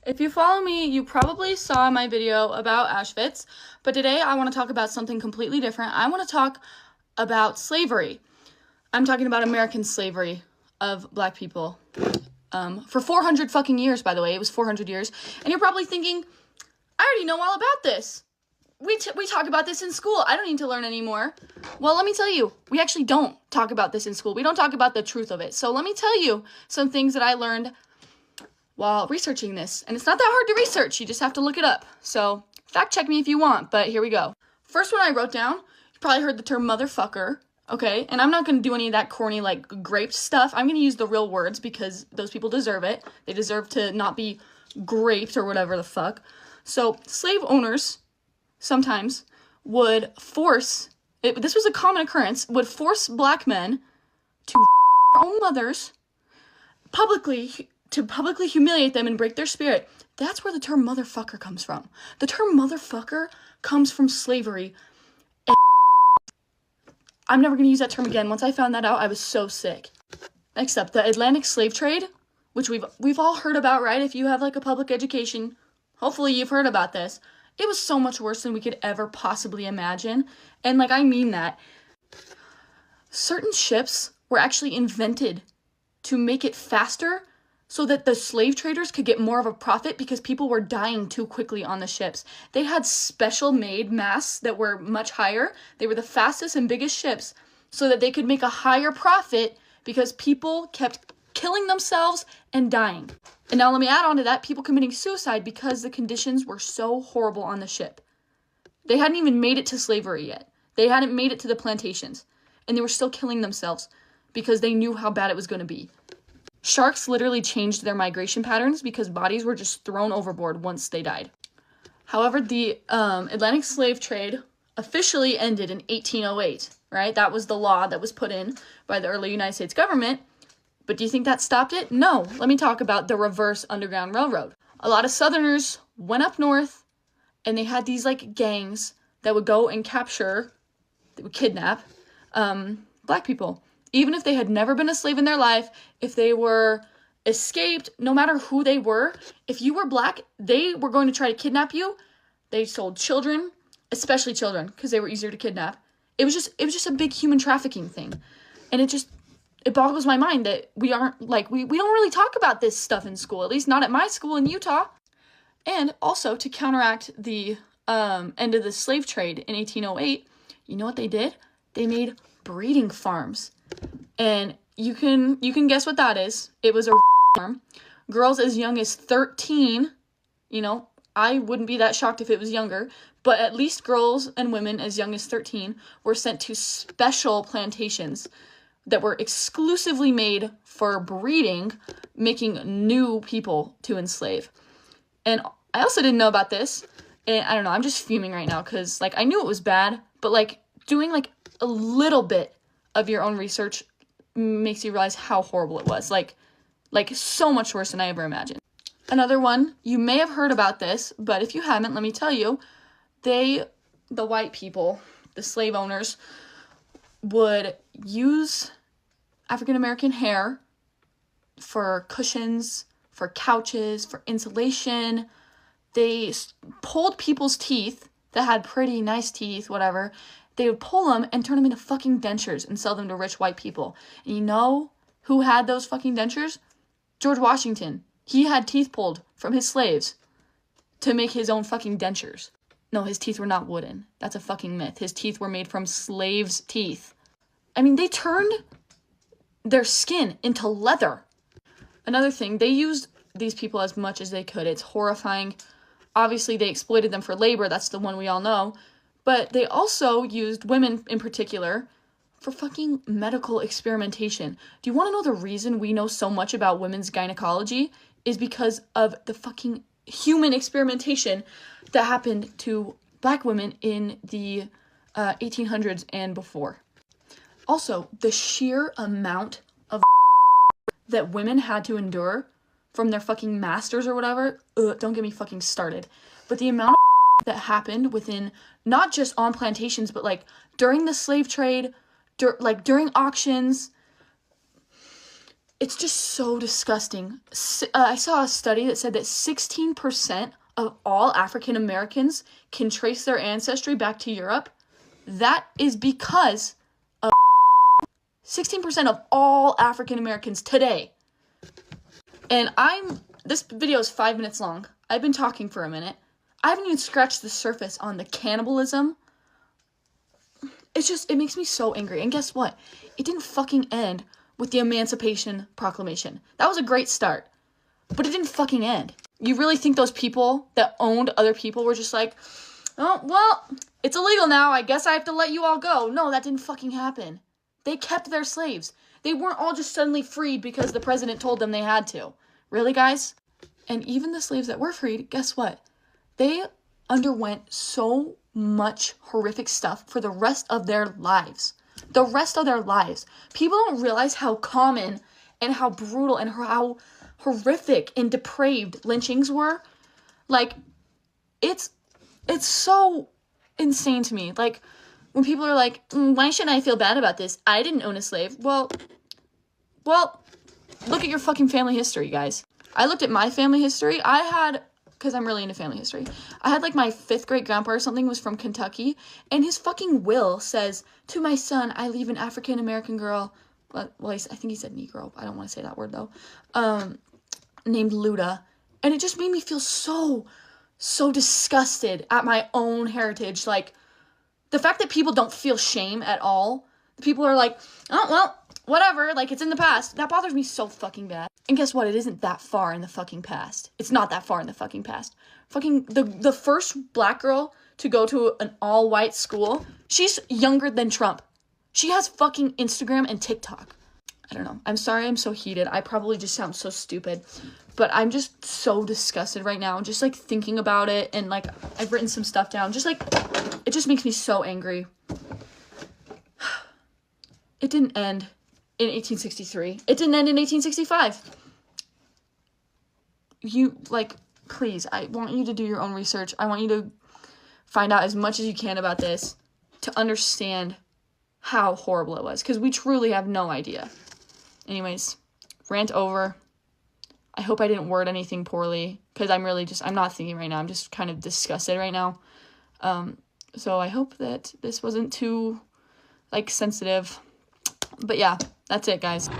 If you follow me, you probably saw my video about Auschwitz, but today I want to talk about something completely different. I want to talk about slavery. I'm talking about American slavery of black people. For 400 fucking years, by the way. It was 400 years. And you're probably thinking, I already know all about this. We talk about this in school. I don't need to learn anymore. Well, let me tell you, we actually don't talk about this in school. We don't talk about the truth of it. So let me tell you some things that I learned while researching this. And it's not that hard to research. You just have to look it up. So fact check me if you want, but here we go. First one I wrote down, you probably heard the term motherfucker, okay? And I'm not going to do any of that corny, like, graped stuff. I'm going to use the real words because those people deserve it. They deserve to not be graped or whatever the fuck. So slave owners sometimes would force, this was a common occurrence, would force black men to their own mothers to publicly humiliate them and break their spirit. That's where the term motherfucker comes from. The term motherfucker comes from slavery. And I'm never going to use that term again. Once I found that out, I was so sick. Next up, the Atlantic slave trade, which we've all heard about, right? If you have like a public education, hopefully you've heard about this. It was so much worse than we could ever possibly imagine. And like, I mean that. Certain ships were actually invented to make it faster so that the slave traders could get more of a profit because people were dying too quickly on the ships. They had special made masts that were much higher. They were the fastest and biggest ships so that they could make a higher profit because people kept killing themselves and dying. And now let me add on to that, people committing suicide because the conditions were so horrible on the ship. They hadn't even made it to slavery yet. They hadn't made it to the plantations. And they were still killing themselves because they knew how bad it was going to be. Sharks literally changed their migration patterns because bodies were just thrown overboard once they died. However, the Atlantic slave trade officially ended in 1808, right? That was the law that was put in by the early United States government. But do you think that stopped it? No. Let me talk about the reverse Underground Railroad. A lot of Southerners went up north and they had these like gangs that would go and capture, they would kidnap black people. Even if they had never been a slave in their life, if they were escaped, no matter who they were, if you were black, they were going to try to kidnap you. They sold children, especially children, because they were easier to kidnap. It was just a big human trafficking thing. And it boggles my mind that we aren't, like, we don't really talk about this stuff in school, at least not at my school in Utah. And also, to counteract the end of the slave trade in 1808, you know what they did? They made breeding farms. And you can guess what that is. It was a farm. Girls as young as 13, you know, I wouldn't be that shocked if it was younger, but at least girls and women as young as 13 were sent to special plantations that were exclusively made for breeding, making new people to enslave. And I also didn't know about this, and I don't know, I'm just fuming right now, because, like, I knew it was bad, but, like, doing, like, a little bit of your own research makes you realize how horrible it was. Like so much worse than I ever imagined. Another one, you may have heard about this, but if you haven't, let me tell you, the white people, the slave owners, would use African-American hair for cushions, for couches, for insulation. They pulled people's teeth that had pretty nice teeth, whatever. They would pull them and turn them into fucking dentures and sell them to rich white people. And you know who had those fucking dentures? George Washington. He had teeth pulled from his slaves to make his own fucking dentures. No, his teeth were not wooden. That's a fucking myth. His teeth were made from slaves' teeth. I mean, they turned their skin into leather. Another thing, they used these people as much as they could. It's horrifying. Obviously, they exploited them for labor. That's the one we all know. But they also used women in particular for fucking medical experimentation. Do you want to know the reason we know so much about women's gynecology? Is because of the fucking human experimentation that happened to black women in the 1800s and before. Also, the sheer amount of that women had to endure from their fucking masters or whatever, don't get me fucking started. But the amount of that happened within, not just on plantations, but like during the slave trade, like during auctions, It's just so disgusting. I saw a study that said that 16% of all African Americans can trace their ancestry back to Europe. That is because of 16% of all African Americans today. And this video is 5 minutes long. I've been talking for a minute. I haven't even scratched the surface on the cannibalism. It makes me so angry. And guess what? It didn't fucking end with the Emancipation Proclamation. That was a great start. But it didn't fucking end. You really think those people that owned other people were just like, oh, well, it's illegal now. I guess I have to let you all go. No, that didn't fucking happen. They kept their slaves. They weren't all just suddenly freed because the president told them they had to. Really, guys? And even the slaves that were freed, guess what? They underwent so much horrific stuff for the rest of their lives. The rest of their lives. People don't realize how common and how brutal and how horrific and depraved lynchings were. Like, it's so insane to me. Like, when people are like, why shouldn't I feel bad about this? I didn't own a slave. Well, look at your fucking family history, guys. I looked at my family history. Because I'm really into family history. I had, like, my 5th great grandpa or something was from Kentucky, and his fucking will says, to my son, I leave an African-American girl, well, I think he said Negro, I don't want to say that word, though, named Luda, and it just made me feel so disgusted at my own heritage. Like, the fact that people don't feel shame at all, people are like, oh, well, whatever, like, it's in the past, that bothers me so fucking bad. And guess what? It isn't that far in the fucking past. It's not that far in the fucking past. Fucking, the first black girl to go to an all-white school, she's younger than Trump. She has fucking Instagram and TikTok. I don't know. I'm sorry I'm so heated. I probably just sound so stupid. But I'm just so disgusted right now. Just, like, thinking about it. And, like, I've written some stuff down. Just, like, it just makes me so angry. It didn't end in 1863. It didn't end in 1865. Please, I want you to do your own research. I want you to find out as much as you can about this to understand how horrible it was, because we truly have no idea. Anyways, rant over. I hope I didn't word anything poorly, because I'm not thinking right now. I'm just kind of disgusted right now. So I hope that this wasn't too, like, sensitive. But yeah, that's it, guys.